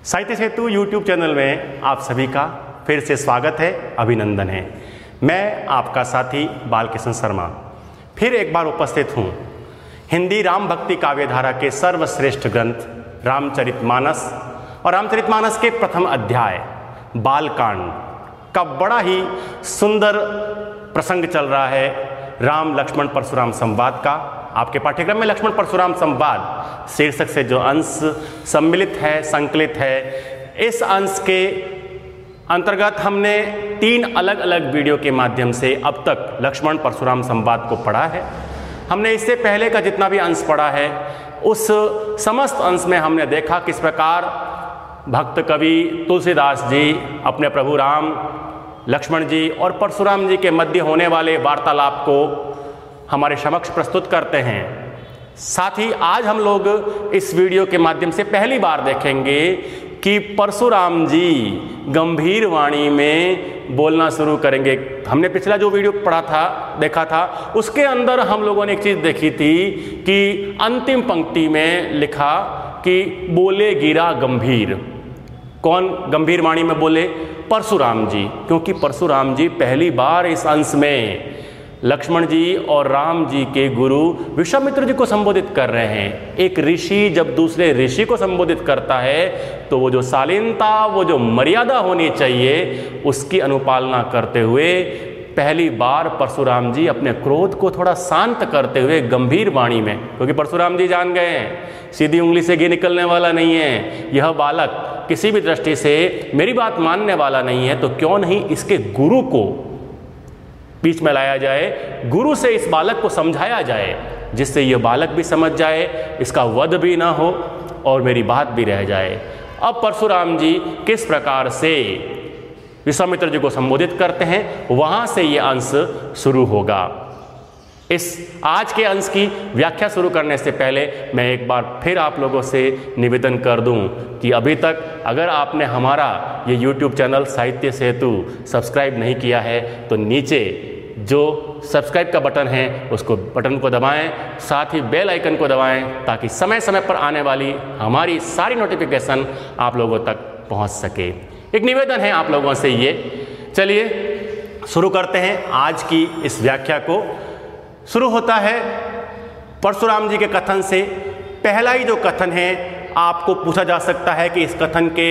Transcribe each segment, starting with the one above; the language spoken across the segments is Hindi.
साहित्य सेतु यूट्यूब चैनल में आप सभी का फिर से स्वागत है, अभिनंदन है। मैं आपका साथी बालकृष्ण शर्मा फिर एक बार उपस्थित हूँ हिंदी राम भक्ति काव्यधारा के सर्वश्रेष्ठ ग्रंथ रामचरितमानस और रामचरितमानस के प्रथम अध्याय बालकांड का बड़ा ही सुंदर प्रसंग चल रहा है। राम लक्ष्मण परशुराम संवाद का आपके पाठ्यक्रम में लक्ष्मण परशुराम संवाद शीर्षक से जो अंश सम्मिलित है, संकलित है, इस अंश के अंतर्गत हमने 3 अलग अलग वीडियो के माध्यम से अब तक लक्ष्मण परशुराम संवाद को पढ़ा है। हमने इससे पहले का जितना भी अंश पढ़ा है उस समस्त अंश में हमने देखा किस प्रकार भक्त कवि तुलसीदास जी अपने प्रभु राम, लक्ष्मण जी और परशुराम जी के मध्य होने वाले वार्तालाप को हमारे समक्ष प्रस्तुत करते हैं। साथ ही आज हम लोग इस वीडियो के माध्यम से पहली बार देखेंगे कि परशुराम जी गंभीर वाणी में बोलना शुरू करेंगे। हमने पिछला जो वीडियो पढ़ा था, देखा था, उसके अंदर हम लोगों ने एक चीज़ देखी थी कि अंतिम पंक्ति में लिखा कि बोले गिरा गंभीर। कौन गंभीर वाणी में बोले? परशुराम जी, क्योंकि परशुराम जी पहली बार इस अंश में लक्ष्मण जी और राम जी के गुरु विश्वामित्र जी को संबोधित कर रहे हैं। एक ऋषि जब दूसरे ऋषि को संबोधित करता है तो वो जो शालीनता, वो जो मर्यादा होनी चाहिए, उसकी अनुपालना करते हुए पहली बार परशुराम जी अपने क्रोध को थोड़ा शांत करते हुए गंभीर वाणी में, क्योंकि परशुराम जी जान गए हैं सीधी उंगली से घी निकलने वाला नहीं है, यह बालक किसी भी दृष्टि से मेरी बात मानने वाला नहीं है, तो क्यों नहीं इसके गुरु को बीच में लाया जाए, गुरु से इस बालक को समझाया जाए, जिससे यह बालक भी समझ जाए, इसका वध भी ना हो और मेरी बात भी रह जाए। अब परशुराम जी किस प्रकार से विश्वामित्र जी को संबोधित करते हैं, वहां से यह अंश शुरू होगा। इस आज के अंश की व्याख्या शुरू करने से पहले मैं एक बार फिर आप लोगों से निवेदन कर दूं कि अभी तक अगर आपने हमारा ये YouTube चैनल साहित्य सेतु सब्सक्राइब नहीं किया है तो नीचे जो सब्सक्राइब का बटन है उसको बटन को दबाएं, साथ ही बेल आइकन को दबाएं ताकि समय समय पर आने वाली हमारी सारी नोटिफिकेशन आप लोगों तक पहुंच सके। एक निवेदन है आप लोगों से ये। चलिए शुरू करते हैं आज की इस व्याख्या को। शुरू होता है परशुराम जी के कथन से। पहला ही जो कथन है आपको पूछा जा सकता है कि इस कथन के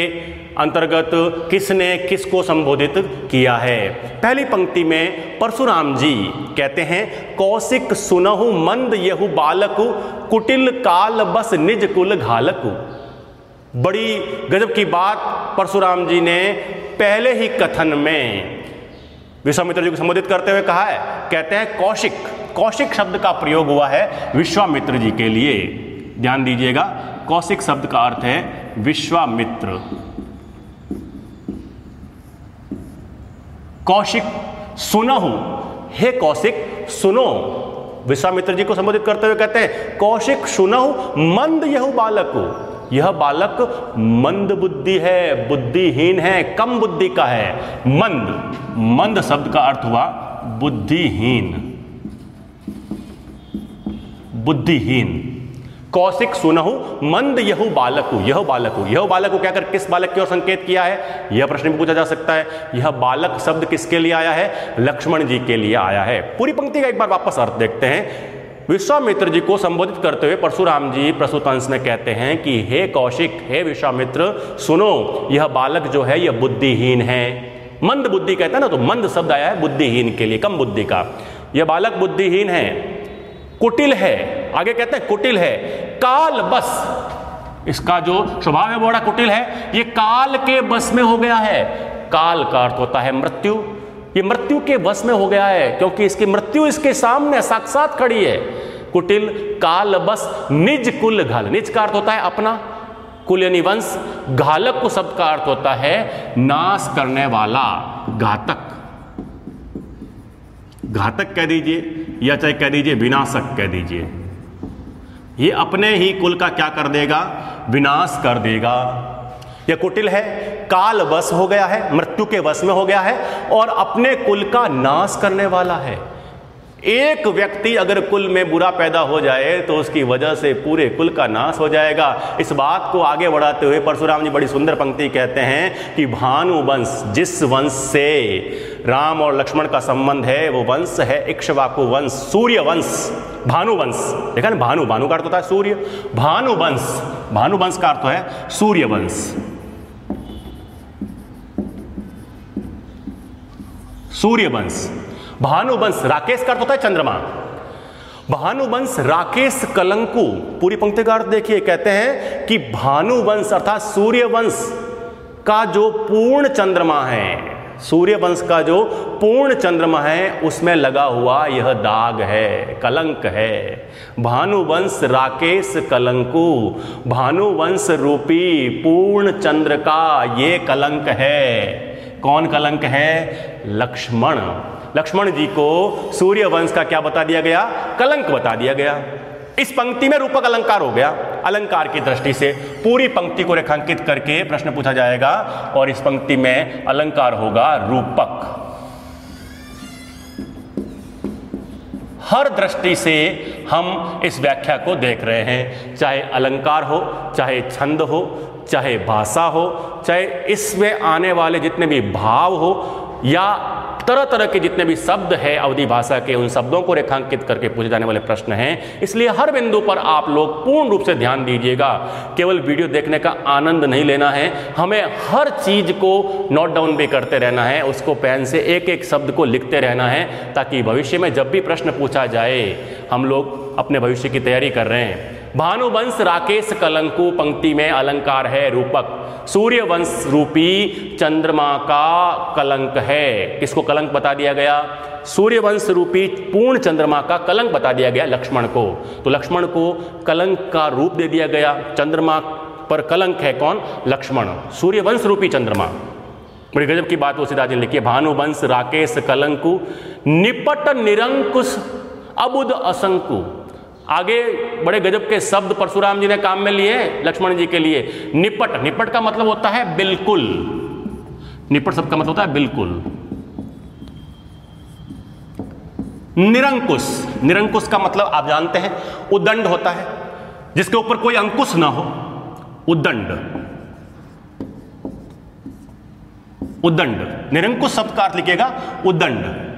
अंतर्गत किसने किसको संबोधित किया है। पहली पंक्ति में परशुराम जी कहते हैं, कौशिक सुनहु मंद यहु बालकु, कुटिल काल बस निज कुल घालकु। बड़ी गजब की बात परशुराम जी ने पहले ही कथन में विश्वामित्र जी को संबोधित करते हुए कहा है। कहते हैं कौशिक, कौशिक शब्द का प्रयोग हुआ है विश्वामित्र जी के लिए। ध्यान दीजिएगा, कौशिक शब्द का अर्थ है विश्वामित्र। कौशिक सुनहु, हे कौशिक सुनो। विश्वामित्र जी को संबोधित करते हुए कहते हैं कौशिक सुनहु मंद यहु बालकु। यह बालक मंद बुद्धि है, बुद्धिहीन है, कम बुद्धि का है। मंद, मंद शब्द का अर्थ हुआ बुद्धिहीन, बुद्धिहीन। कौशिक सुनहु मंद यहु बालकु, यह बालकु, यह बालकु कहकर किस बालक की ओर संकेत किया है, यह प्रश्न भी पूछा जा सकता है। यह बालक शब्द किसके लिए आया है? लक्ष्मण जी के लिए आया है। पूरी पंक्ति का एक बार वापस अर्थ देखते हैं। विश्वामित्र जी को संबोधित करते हुए परशुराम जी प्रस्तुत अंश में कहते हैं कि हे कौशिक, हे विश्वामित्र सुनो, यह बालक जो है यह बुद्धिहीन है। मंद बुद्धि कहते हैं ना, तो मंद शब्द आया है बुद्धिहीन के लिए, कम बुद्धि का। यह बालक बुद्धिहीन है, कुटिल है। आगे कहते हैं कुटिल है, काल बस, इसका जो स्वभाव है बड़ा कुटिल है, ये काल के बस में हो गया है। काल का अर्थ होता है मृत्यु। ये मृत्यु के वश में हो गया है क्योंकि इसकी मृत्यु इसके सामने साक्षात खड़ी है। कुटिल काल बस निज कुल घाल, निज का अर्थ होता है अपना, कुल यानी वंश, घालक को शब्द का अर्थ होता है नाश करने वाला, घातक। घातक कह दीजिए या चाहे कह दीजिए विनाशक कह दीजिए। ये अपने ही कुल का क्या कर देगा? विनाश कर देगा। यह कुटिल है, काल वश हो गया है, मृत्यु के वश में हो गया है और अपने कुल का नाश करने वाला है। एक व्यक्ति अगर कुल में बुरा पैदा हो जाए तो उसकी वजह से पूरे कुल का नाश हो जाएगा। इस बात को आगे बढ़ाते हुए परशुराम जी बड़ी सुंदर पंक्ति कहते हैं कि भानुवंश, जिस वंश से राम और लक्ष्मण का संबंध है वो वंश है इक्ष्वाकु वंश, सूर्य वंश। भानुवंश देखा ना, भानु, भानु का अर्थ होता है सूर्य, भानुवंश, भानुवंश का अर्थ है सूर्य वंश, सूर्य वंश। भानुवंश, राकेश का अर्थ होता है चंद्रमा। भानुवंश राकेश कलंकु, पूरी पंक्ति का अर्थ देखिए, कहते हैं कि भानुवंश अर्थात सूर्यवंश का जो पूर्ण चंद्रमा है, सूर्यवंश का जो पूर्ण चंद्रमा है उसमें लगा हुआ यह दाग है, कलंक है। भानुवंश राकेश कलंकु, भानुवंश रूपी पूर्ण चंद्र का ये कलंक है। कौन कलंक है? लक्ष्मण। लक्ष्मण जी को सूर्यवंश का क्या बता दिया गया? कलंक बता दिया गया। इस पंक्ति में रूपक अलंकार हो गया। अलंकार की दृष्टि से पूरी पंक्ति को रेखांकित करके प्रश्न पूछा जाएगा और इस पंक्ति में अलंकार होगा रूपक। हर दृष्टि से हम इस व्याख्या को देख रहे हैं, चाहे अलंकार हो, चाहे छंद हो, चाहे भाषा हो, चाहे इसमें आने वाले जितने भी भाव हो, या तरह तरह के जितने भी शब्द है अवधी भाषा के, उन शब्दों को रेखांकित करके पूछे जाने वाले प्रश्न हैं। इसलिए हर बिंदु पर आप लोग पूर्ण रूप से ध्यान दीजिएगा। केवल वीडियो देखने का आनंद नहीं लेना है, हमें हर चीज को नोट डाउन भी करते रहना है, उसको पेन से एक एक शब्द को लिखते रहना है, ताकि भविष्य में जब भी प्रश्न पूछा जाए हम लोग अपने भविष्य की तैयारी कर रहे हैं। भानुवंश राकेश कलंकु पंक्ति में अलंकार है रूपक। सूर्यवंश रूपी चंद्रमा का कलंक है। किसको कलंक बता दिया गया? सूर्यवंश रूपी पूर्ण चंद्रमा का कलंक बता दिया गया लक्ष्मण को। तो लक्ष्मण को कलंक का रूप दे दिया गया। चंद्रमा पर कलंक है कौन? लक्ष्मण, सूर्यवंश रूपी चंद्रमा। बड़ी गजब की बात तुलसीदास जी ने लिखी है। भानुवंश राकेश कलंकु निपट निरंकुश अबुद असंकु। आगे बड़े गजब के शब्द परशुराम जी ने काम में लिए लक्ष्मण जी के लिए। निपट, निपट का मतलब होता है बिल्कुल। निपट शब्द का मतलब होता है बिल्कुल। निरंकुश, निरंकुश का मतलब आप जानते हैं उद्दंड होता है, जिसके ऊपर कोई अंकुश ना हो, उद्दंड। उद्दंड, निरंकुश शब्द का अर्थ लिखिएगा उद्दंड।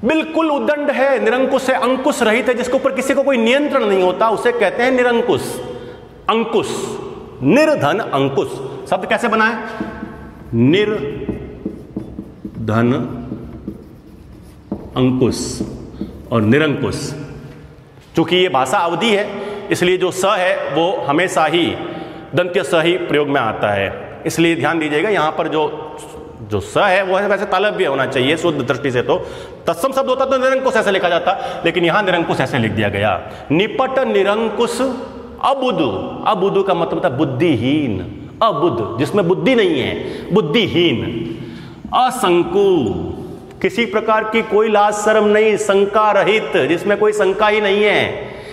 बिल्कुल उद्दंड है, निरंकुश है, अंकुश रहित है, जिसके ऊपर किसी को कोई नियंत्रण नहीं होता, उसे कहते हैं निरंकुश। अंकुश, निर्धन अंकुश शब्द कैसे बनाए? निर्धन अंकुश और निरंकुश। चूंकि ये भाषा अवधि है, इसलिए जो स है वो हमेशा ही दंत्य स ही प्रयोग में आता है। इसलिए ध्यान दीजिएगा, यहां पर जो स है वो है वैसे तालव्य होना चाहिए शुद्ध दृष्टि से। तो तत्सम शब्द होता तो निरंकुश ऐसे लिखा जाता, लेकिन यहां निरंकुश ऐसे लिख दिया गया। निपट निरंकुश अबुद। अबुद का मतलब होता है बुद्धिहीन, अबुद जिसमें बुद्धि नहीं है, बुद्धिहीन। असंकु, किसी प्रकार की कोई लाज शर्म नहीं, शंका रहित, जिसमें कोई शंका ही नहीं है।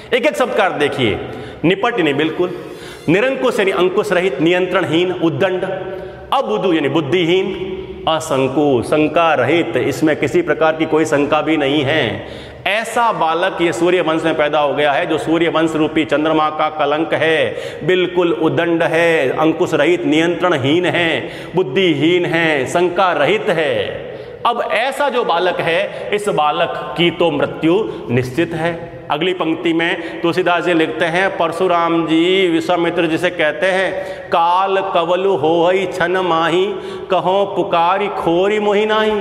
एक एक शब्द का अर्थ देखिए। निपट यानी बिल्कुल, निरंकुश यानी अंकुश रहित, नियंत्रणहीन, उद्दंड। अबुदु यानी बुद्धिहीन, असंकु शंका रहित, इसमें किसी प्रकार की कोई शंका भी नहीं है। ऐसा बालक ये सूर्य वंश में पैदा हो गया है, जो सूर्य वंश रूपी चंद्रमा का कलंक है। बिल्कुल उद्दंड है, अंकुश रहित, नियंत्रणहीन है, बुद्धिहीन है, शंका रहित है। अब ऐसा जो बालक है, इस बालक की तो मृत्यु निश्चित है। अगली पंक्ति में तुलसीदास जी लिखते हैं, परशुराम जी विश्वामित्र जी से कहते हैं, काल कवलु होई छन माही, कहो पुकारी खोरी मोहि नाही।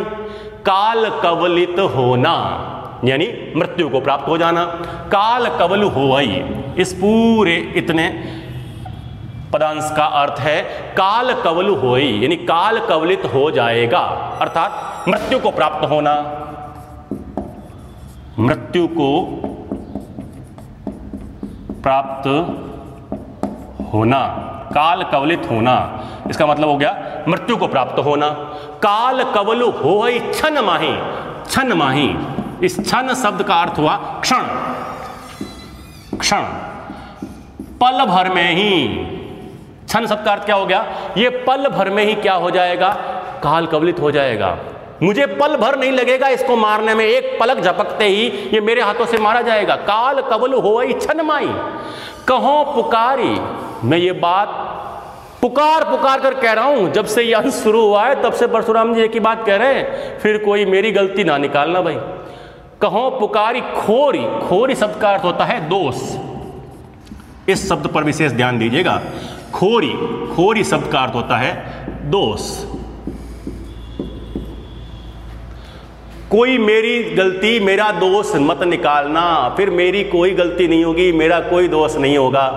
काल कवलित होना यानी मृत्यु को प्राप्त हो जाना। काल कवलु होई, इस पूरे इतने पदांश का अर्थ है काल कवलु होई, यानी काल कवलित हो जाएगा, अर्थात मृत्यु को प्राप्त होना। मृत्यु को प्राप्त होना, काल कवलित होना, इसका मतलब हो गया मृत्यु को प्राप्त होना। काल कवलु होई छन माही। छन माही, इस छन शब्द का अर्थ हुआ क्षण। क्षण, पल भर में ही। छन शब्द का अर्थ क्या हो गया? ये पल भर में ही क्या हो जाएगा? काल कवलित हो जाएगा। मुझे पल भर नहीं लगेगा इसको मारने में, एक पलक झपकते ही ये मेरे हाथों से मारा जाएगा। काल कबल होई छन माई कहो पुकारी। मैं ये बात पुकार पुकार कर कह रहा हूं, जब से ये अंश शुरू हुआ है तब से परशुराम जी एक ही बात कह रहे हैं, फिर कोई मेरी गलती ना निकालना भाई। कहो पुकारी खोरी, खोरी शब्द का अर्थ होता है दोष। इस शब्द पर विशेष ध्यान दीजिएगा। खोरी, खोरी शब्द का अर्थ होता है दोष। कोई मेरी गलती, मेरा दोष मत निकालना, फिर मेरी कोई गलती नहीं होगी, मेरा कोई दोष नहीं होगा,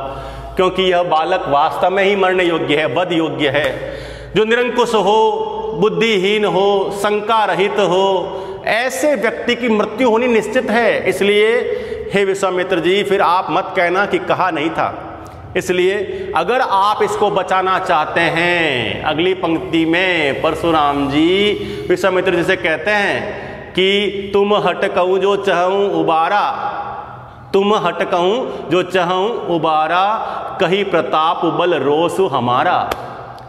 क्योंकि यह बालक वास्तव में ही मरने योग्य है, वध योग्य है। जो निरंकुश हो, बुद्धिहीन हो, शंका रहित हो, ऐसे व्यक्ति की मृत्यु होनी निश्चित है। इसलिए हे विश्वामित्र जी, फिर आप मत कहना कि कहा नहीं था। इसलिए अगर आप इसको बचाना चाहते हैं, अगली पंक्ति में परशुराम जी विश्वामित्र जी से कहते हैं कि तुम हटकऊं जो चाहूं उबारा, तुम हटकऊं जो चाहूं उबारा, कही प्रताप बल रोसु हमारा।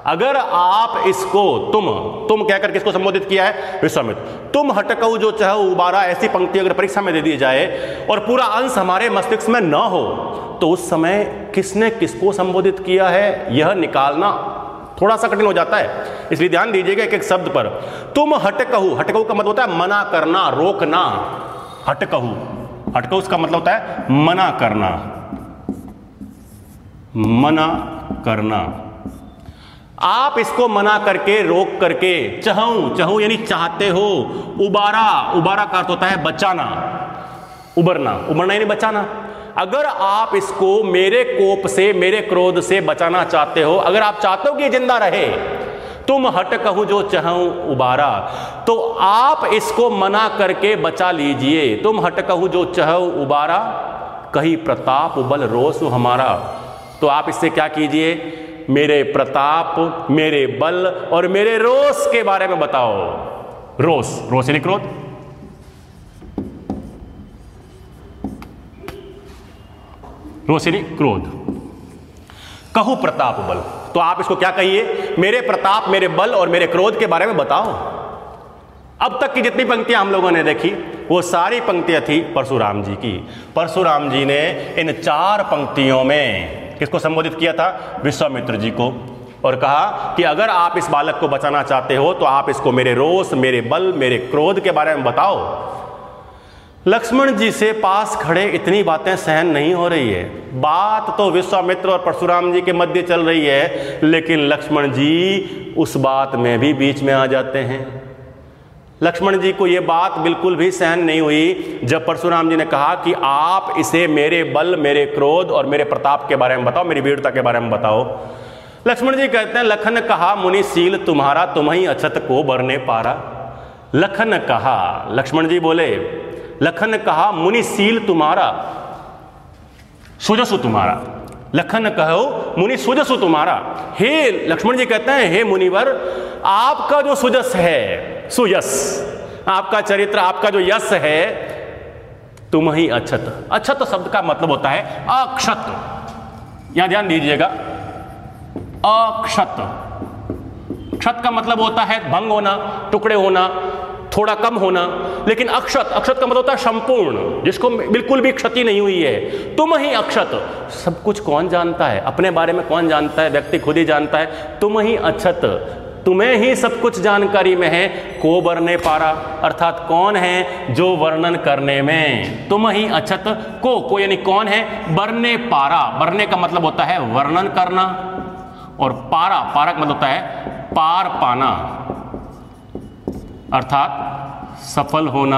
अगर आप इसको तुम कहकर किसको संबोधित किया है? विश्वामित्र। तुम हटकऊं जो चाहो उबारा, ऐसी पंक्ति अगर परीक्षा में दे दी जाए और पूरा अंश हमारे मस्तिष्क में न हो, तो उस समय किसने किसको संबोधित किया है यह निकालना थोड़ा सा कठिन हो जाता है। इसलिए ध्यान दीजिएगा एक एक शब्द पर। तुम हटकहु, हटकहु का मतलब होता है मना करना, रोकना। हटकहु, हटकहु उसका मतलब होता है मना करना, मना करना। आप इसको मना करके, रोक करके, चाहूं, चाहूं यानी चाहते हो, उबारा, उबारा का अर्थ होता है बचाना, उबरना, उबरना यानी बचाना। अगर आप इसको मेरे कोप से, मेरे क्रोध से बचाना चाहते हो, अगर आप चाहते हो कि जिंदा रहे, तुम हटकहु जो चाहूं उबारा, तो आप इसको मना करके बचा लीजिए। तुम हटकहु जो चाहूं उबारा, कही प्रताप बल रोस हमारा। तो आप इससे क्या कीजिए? मेरे प्रताप, मेरे बल और मेरे रोष के बारे में बताओ। रोष, रोष यानी क्रोध। रोष यानी क्रोध। कहू प्रताप बल, तो आप इसको क्या कहिए? मेरे प्रताप, मेरे बल और मेरे क्रोध के बारे में बताओ। अब तक की जितनी पंक्तियां हम लोगों ने देखी वो सारी पंक्तियां थी परशुराम जी की। परशुराम जी ने इन 4 पंक्तियों में किसको संबोधित किया था? विश्वामित्र जी को, और कहा कि अगर आप इस बालक को बचाना चाहते हो तो आप इसको मेरे रोष, मेरे बल, मेरे क्रोध के बारे में बताओ। लक्ष्मण जी से पास खड़े इतनी बातें सहन नहीं हो रही है। बात तो विश्वामित्र और परशुराम जी के मध्य चल रही है, लेकिन लक्ष्मण जी उस बात में भी बीच में आ जाते हैं। लक्ष्मण जी को यह बात बिल्कुल भी सहन नहीं हुई जब परशुराम जी ने कहा कि आप इसे मेरे बल, मेरे क्रोध और मेरे प्रताप के बारे में बताओ, मेरी वीरता के बारे में बताओ। लक्ष्मण जी कहते हैं, लखन कहा मुनिशील तुम्हारा, तुम ही अछत को बरने पारा। लखन कहा, लक्ष्मण जी बोले, लखन कहा मुनिशील तुम्हारा, सुजसु तुम्हारा। लखन कहो मुनि सुजसु तुम्हारा। हे लक्ष्मण जी कहते हैं, हे मुनिवर, आपका जो सुजस है, सुयस, आपका चरित्र, आपका जो यश है, तुम ही अक्षत। अक्षत शब्द का मतलब होता है अक्षत। यहां ध्यान दीजिएगा, अक्षत। क्षत का मतलब होता है भंग होना, टुकड़े होना, थोड़ा कम होना। लेकिन अक्षत, अक्षत का मतलब होता है संपूर्ण, जिसको बिल्कुल भी क्षति नहीं हुई है। तुम ही अक्षत। सब कुछ कौन जानता है? अपने बारे में कौन जानता है? व्यक्ति खुद ही जानता है। तुम ही अक्षत, तुम्हें ही सब कुछ जानकारी में है। को बरने पारा, अर्थात कौन है जो वर्णन करने में। तुम ही अक्षत, को यानी कौन है, बरने पारा। बरने का मतलब होता है वर्णन करना, और पारा, पारा का मतलब होता है पार पाना, अर्थात सफल होना।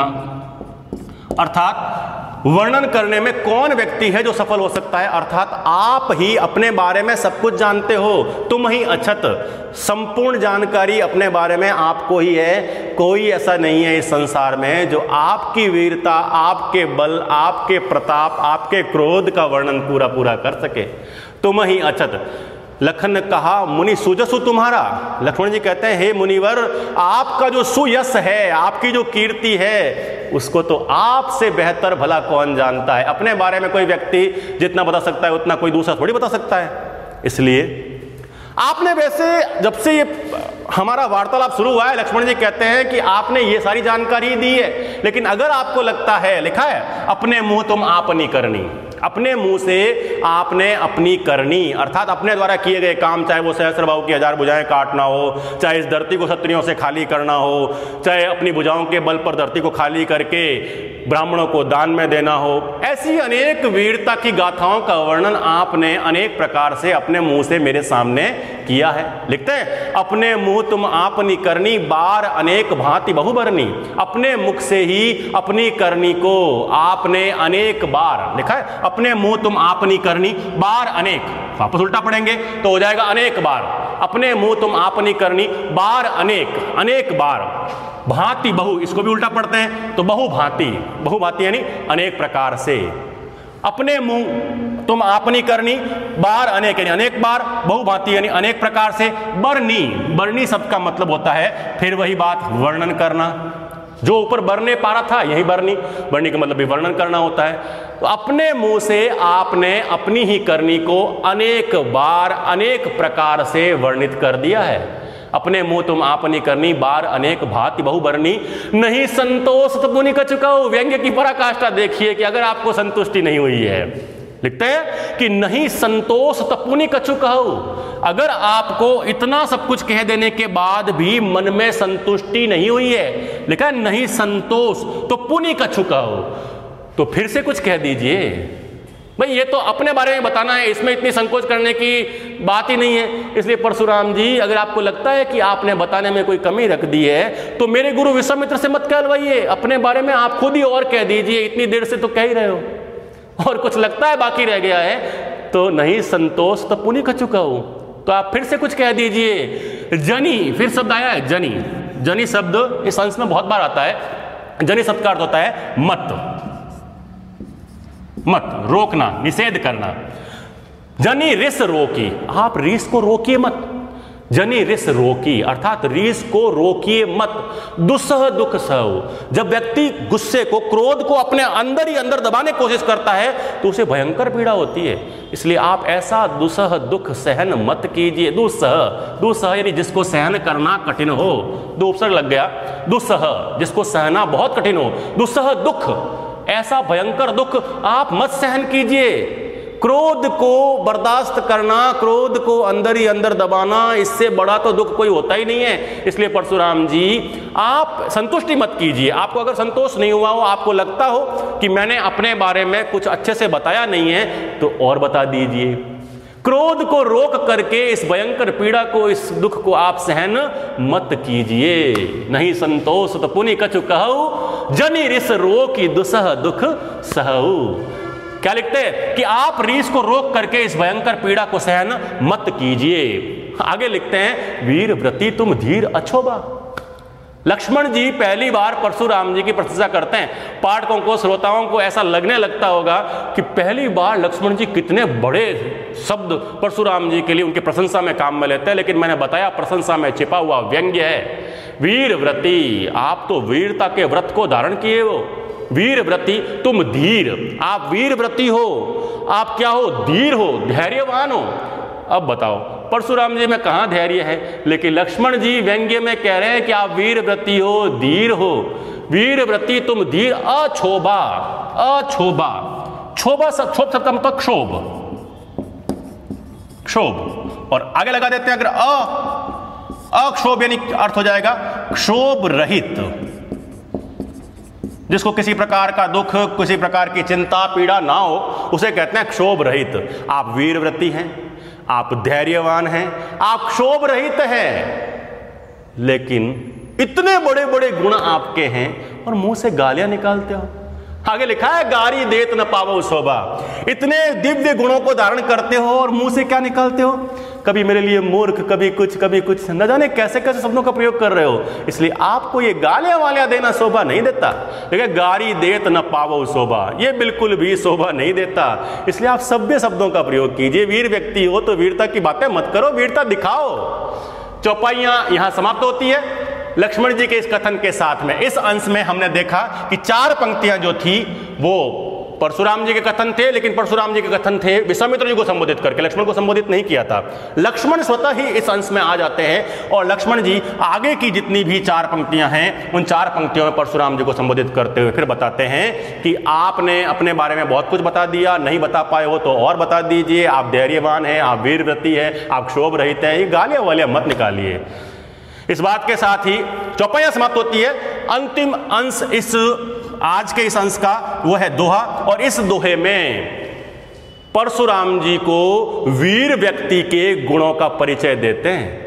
अर्थात वर्णन करने में कौन व्यक्ति है जो सफल हो सकता है? अर्थात आप ही अपने बारे में सब कुछ जानते हो। तुम ही अक्षत, संपूर्ण जानकारी अपने बारे में आपको ही है। कोई ऐसा नहीं है इस संसार में जो आपकी वीरता, आपके बल, आपके प्रताप, आपके क्रोध का वर्णन पूरा पूरा कर सके। तुम ही अक्षत। लखन कहा मुनि सुजसु तुम्हारा। लक्ष्मण जी कहते हैं, हे मुनिवर, आपका जो सुयश है, आपकी जो कीर्ति है, उसको तो आपसे बेहतर भला कौन जानता है। अपने बारे में कोई व्यक्ति जितना बता सकता है उतना कोई दूसरा थोड़ी बता सकता है। इसलिए आपने वैसे जब से ये हमारा वार्तालाप शुरू हुआ है, लक्ष्मण जी कहते हैं कि आपने ये सारी जानकारी दी है, लेकिन अगर आपको लगता है, लिखा है अपने मुंह तुम आपनी करनी, अपने मुंह से आपने अपनी करनी अर्थात अपने द्वारा किए गए काम, चाहे वो सहस्त्रबाहु की 1000 भुजाएं काटना हो, चाहे इस धरती को क्षत्रियों से खाली करना हो, चाहे अपनी भुजाओं के बल पर धरती को खाली करके ब्राह्मणों को दान में देना हो, ऐसी अनेक वीरता की गाथाओं का वर्णन आपने अनेक प्रकार से अपने मुंह से मेरे सामने किया है। लिखते हैं अपने मुंह तुम आपनी करनी, बार अनेक भांति बहुबरनी, अपने मुख से ही अपनी करनी को आपने अनेक बार, लिखा है अपने मुंह तुम आपनी करनी, बार अनेक, वापस उल्टा पढ़ेंगे तो हो जाएगा अनेक बार, अपने मुंह तुम आपनी करनी, बार अनेक, अनेक बार, भांति बहु, इसको भी उल्टा पढ़ते हैं तो बहु भांति, बहु भांति यानी अनेक प्रकार से, अपने मुंह तुम आपनी करनी, बार अनेक यानी अनेक बार, बहु भांति यानी अनेक प्रकार से, बरनी, बरनी शब्द का मतलब होता है फिर वही बात वर्णन करना, जो ऊपर बरने पारा था यही बरनी, बरनी का मतलब भी वर्णन करना होता है। तो अपने मुंह से आपने अपनी ही करनी को अनेक बार अनेक प्रकार से वर्णित कर दिया है। अपने मुंह तुम आपनी करनी, बार अनेक भांति बहुबरनी, नहीं संतोष तो पुनि का चुकाओ। व्यंग्य की पराकाष्ठा देखिए कि अगर आपको संतुष्टि नहीं हुई है, लिखते हैं कि नहीं संतोष तपुनि कछु कहू, अगर आपको इतना सब कुछ कह देने के बाद भी मन में संतुष्टि नहीं हुई है, लिखा है नहीं संतोष तो पुनि कछु कहू, तो फिर से कुछ कह दीजिए। भाई ये तो अपने बारे में बताना है, इसमें इतनी संकोच करने की बात ही नहीं है। इसलिए परशुराम जी अगर आपको लगता है कि आपने बताने में कोई कमी रख दी है तो मेरे गुरु विश्वामित्र से मत कहलवाइए, अपने बारे में आप खुद ही और कह दीजिए, इतनी देर से तो कह ही रहे हो और कुछ लगता है बाकी रह गया है तो नहीं संतोष तो पुनि कछु कहू, तो आप फिर से कुछ कह दीजिए। जनी, फिर शब्द आया है जनी, जनी शब्द इस अंश में बहुत बार आता है। जनी शब्द का अर्थ होता है मत, मत रोकना, निषेध करना। जनी रिस रोकी, आप रीस को रोकिए मत, जनी रिस रोकी अर्थात रीस को रोकिए मत। दुस्सह दुख सहो, जब व्यक्ति गुस्से को, क्रोध को अपने अंदर ही अंदर दबाने की कोशिश करता है तो उसे भयंकर पीड़ा होती है। इसलिए आप ऐसा दुस्सह दुख सहन मत कीजिए। दुस्सह, दुस्सह यानी जिसको सहन करना कठिन हो, दो उपसर्ग लग गया, दुस्सह जिसको सहना बहुत कठिन हो, दुस्सह दुख, ऐसा भयंकर दुख आप मत सहन कीजिए। क्रोध को बर्दाश्त करना, क्रोध को अंदर ही अंदर दबाना, इससे बड़ा तो दुख कोई होता ही नहीं है। इसलिए परशुराम जी आप संतुष्टि मत कीजिए। आपको अगर संतोष नहीं हुआ हो, आपको लगता हो कि मैंने अपने बारे में कुछ अच्छे से बताया नहीं है तो और बता दीजिए। क्रोध को रोक करके इस भयंकर पीड़ा को, इस दुख को आप सहन मत कीजिए। नहीं संतोष तो पुनि कछु कहू, जनि रिस रोकी दुसह दुख सहू। क्या लिखते हैं कि आप रीस को रोक करके इस भयंकर पीड़ा को सहन मत कीजिए। आगे लिखते हैं वीर व्रती तुम धीर अछोबा। लक्ष्मण जी पहली बार परशुराम जी की प्रशंसा करते हैं। पाठकों को, श्रोताओं को ऐसा लगने लगता होगा कि पहली बार लक्ष्मण जी कितने बड़े शब्द परशुराम जी के लिए उनकी प्रशंसा में काम में लेते हैं, लेकिन मैंने बताया प्रशंसा में छिपा हुआ व्यंग्य है। वीर व्रती, आप तो वीरता के व्रत को धारण किए हो। वीर व्रती तुम धीर, आप वीर व्रती हो, आप क्या हो, धीर हो, धैर्यवान हो। अब बताओ परशुराम जी में कहां धैर्य है, लेकिन लक्ष्मण जी व्यंग्य में कह रहे हैं कि आप वीर व्रती हो, धीर हो। वीर व्रती तुम धीर अछोभा, अछोभा, क्षोभा, क्षोभ शब्द का मतलब क्षोभ, क्षोभ, और आगे लगा देते हैं अगर अक्षोभ यानी अर्थ हो जाएगा क्षोभ रहित। जिसको किसी प्रकार का दुख, किसी प्रकार की चिंता पीड़ा ना हो, उसे कहते हैं क्षोभ रहित। आप वीरव्रती हैं, आप धैर्यवान हैं, आप क्षोभ रहित हैं, लेकिन इतने बड़े बड़े गुण आपके हैं और मुंह से गालियां निकालते हो। आगे लिखा है गारी देत न पावो शोभा। इतने दिव्य गुणों को धारण करते हो और मुंह से क्या निकालते हो, कभी मेरे लिए मूर्ख, कभी कुछ, कभी कुछ, न जाने कैसे कैसे शब्दों का प्रयोग कर रहे हो। इसलिए आपको ये गालियां वालियां देना शोभा नहीं देता। देखिए गारी देत न पावो शोभा, ये बिल्कुल भी शोभा नहीं देता। इसलिए आप सभ्य शब्दों का प्रयोग कीजिए। वीर व्यक्ति हो तो वीरता की बातें मत करो, वीरता दिखाओ। चौपाइयां यहां समाप्त होती है लक्ष्मण जी के इस कथन के साथ में। इस अंश में हमने देखा कि 4 पंक्तियां जो थी वो परशुराम जी के कथन थे, लेकिन परशुराम जी के कथन थे विश्वामित्र जी को संबोधित करके, लक्ष्मण को संबोधित नहीं किया था। लक्ष्मण स्वतः ही इस अंश में आ जाते हैं और लक्ष्मण जी आगे की जितनी भी 4 पंक्तियां हैं उन 4 पंक्तियों में परशुराम जी को संबोधित करते हुए फिर बताते हैं कि आपने अपने बारे में बहुत कुछ बता दिया, नहीं बता पाए हो तो और बता दीजिए, आप धैर्यवान हैं, आप वीरव्रती हैं, आप क्षोभ रहित हैं, ये गालियां वालियां मत निकालिए। इस बात के साथ ही चौपाइयां समाप्त होती है। अंतिम अंश इस आज के इस अंश का वो है दोहा, और इस दोहे में परशुराम जी को वीर व्यक्ति के गुणों का परिचय देते हैं।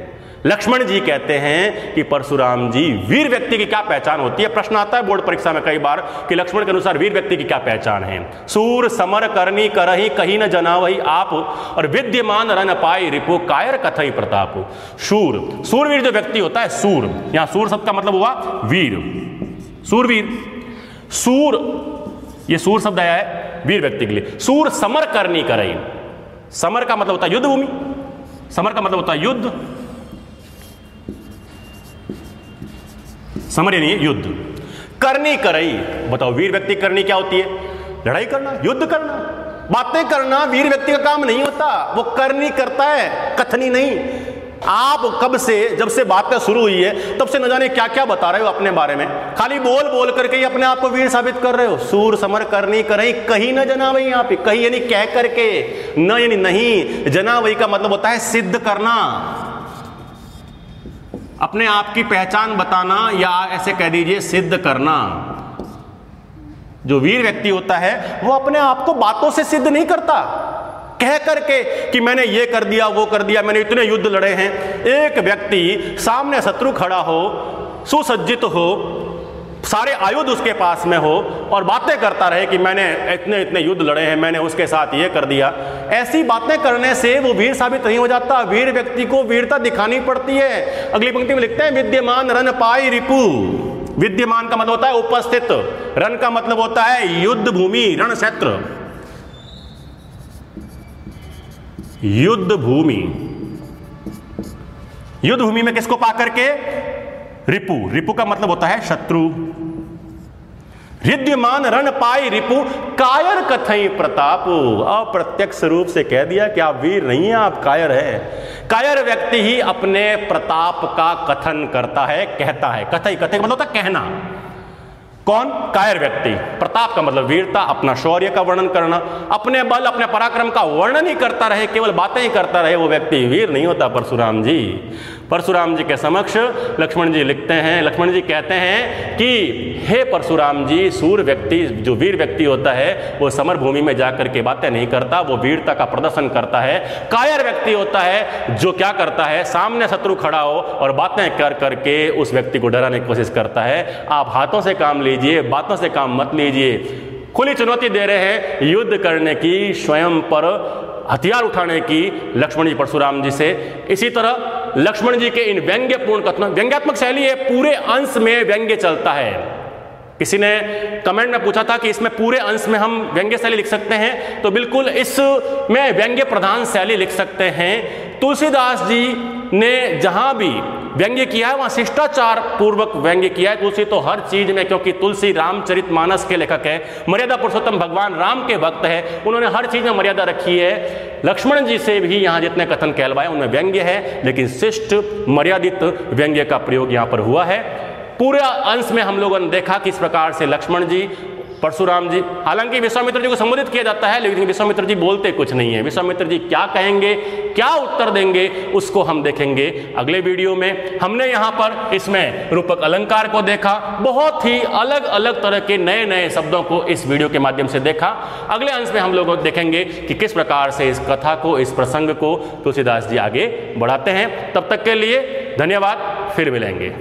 लक्ष्मण जी कहते हैं कि परशुराम जी वीर व्यक्ति की क्या पहचान होती है। प्रश्न आता है बोर्ड परीक्षा में कई बार कि लक्ष्मण के अनुसार वीर व्यक्ति की क्या पहचान है। सूर समर करनी करही कहीं न जनावही आप, और विद्यमान रन पाई रिपु कायर कथई प्रताप। शूर, सूरवीर जो व्यक्ति होता है, सूर, यहां सूर शब्द का मतलब हुआ वीर, सूरवीर। सूर, ये सूर शब्द आया है वीर व्यक्ति के लिए। सूर समर करनी करही, समर का मतलब होता है युद्ध भूमि, समर का मतलब होता है युद्ध, समर यानी युद्ध। करनी करई, बताओ वीर व्यक्ति करनी क्या होती है? लड़ाई करना, युद्ध करना, बातें करना वीर व्यक्ति का काम नहीं होता, वो करनी करता है, कथनी नहीं। आप कब से, जब से बातें शुरू हुई है तब से न जाने क्या क्या बता रहे हो अपने बारे में, खाली बोल बोल करके ही अपने आप को वीर साबित कर रहे हो। सूर समर करनी करई कहीं न जनावई, यहाँ पे कहीं यानी कह करके, न यानी नहीं, जनावई का मतलब होता है सिद्ध करना, अपने आप की पहचान बताना, या ऐसे कह दीजिए सिद्ध करना। जो वीर व्यक्ति होता है वो अपने आप को बातों से सिद्ध नहीं करता, कह करके कि मैंने ये कर दिया वो कर दिया, मैंने इतने युद्ध लड़े हैं। एक व्यक्ति सामने शत्रु खड़ा हो, सुसज्जित हो, सारे आयुध उसके पास में हो और बातें करता रहे कि मैंने इतने इतने युद्ध लड़े हैं, मैंने उसके साथ ये कर दिया, ऐसी बातें करने से वो वीर साबित नहीं हो जाता। वीर व्यक्ति को वीरता दिखानी पड़ती है। अगली पंक्ति में लिखते हैं विद्यमान रन पाई रिपु। विद्यमान का मतलब होता है उपस्थित, रन का मतलब होता है युद्ध भूमि, रण क्षेत्र, युद्ध भूमि। युद्ध भूमि में किसको पा करके? रिपु, रिपु का मतलब होता है शत्रु। विद्यमान रण पाई रिपु कायर कथई प्रताप। अप्रत्यक्ष रूप से कह दिया कि आप वीर नहीं हैं, आप कायर है। कायर व्यक्ति ही अपने प्रताप का कथन करता है, कहता है। कथई, कथई मतलब होता है कहना। कौन? कायर व्यक्ति। प्रताप का मतलब वीरता, अपना शौर्य का वर्णन करना, अपने बल अपने पराक्रम का वर्णन ही करता रहे, केवल बातें ही करता रहे, वो व्यक्ति वीर नहीं होता। परशुराम जी, परशुराम जी के समक्ष लक्ष्मण जी लिखते हैं, लक्ष्मण जी कहते हैं कि हे परशुराम जी, सूर व्यक्ति जो वीर व्यक्ति होता है वो समर भूमि में जाकर के बातें नहीं करता, वो वीरता का प्रदर्शन करता है। कायर व्यक्ति होता है जो क्या करता है, सामने शत्रु खड़ा हो और बातें कर करके उस व्यक्ति को डराने की कोशिश करता है। आप हाथों से काम लीजिए, बातों से काम मत लीजिए। खुली चुनौती दे रहे हैं युद्ध करने की, स्वयं पर हथियार उठाने की लक्ष्मण जी परशुराम जी से। इसी तरह लक्ष्मण जी के इन व्यंग्यपूर्ण कथन, व्यंग्यात्मक शैली है, पूरे अंश में व्यंग्य चलता है। किसी ने कमेंट में पूछा था कि इसमें पूरे अंश में हम व्यंग्य शैली लिख सकते हैं, तो बिल्कुल इसमें व्यंग्य प्रधान शैली लिख सकते हैं। तुलसीदास जी ने जहां भी व्यंग्य किया है वहां शिष्टाचार पूर्वक व्यंग्य किया है। तुलसी तो हर चीज में, क्योंकि तुलसी रामचरितमानस के लेखक है, मर्यादा पुरुषोत्तम भगवान राम के भक्त है, उन्होंने हर चीज में मर्यादा रखी है। लक्ष्मण जी से भी यहाँ जितने कथन कहलवाए उनमें व्यंग्य है, लेकिन शिष्ट मर्यादित व्यंग्य का प्रयोग यहाँ पर हुआ है। पूरे अंश में हम लोगों ने देखा किस प्रकार से लक्ष्मण जी, परशुराम जी, हालांकि विश्वामित्र जी को संबोधित किया जाता है, लेकिन विश्वामित्र जी बोलते कुछ नहीं है। विश्वामित्र जी क्या कहेंगे, क्या उत्तर देंगे, उसको हम देखेंगे अगले वीडियो में। हमने यहाँ पर इसमें रूपक अलंकार को देखा, बहुत ही अलग अलग तरह के नए नए शब्दों को इस वीडियो के माध्यम से देखा। अगले अंश में हम लोग देखेंगे कि किस प्रकार से इस कथा को, इस प्रसंग को तुलसीदास जी आगे बढ़ाते हैं। तब तक के लिए धन्यवाद, फिर मिलेंगे।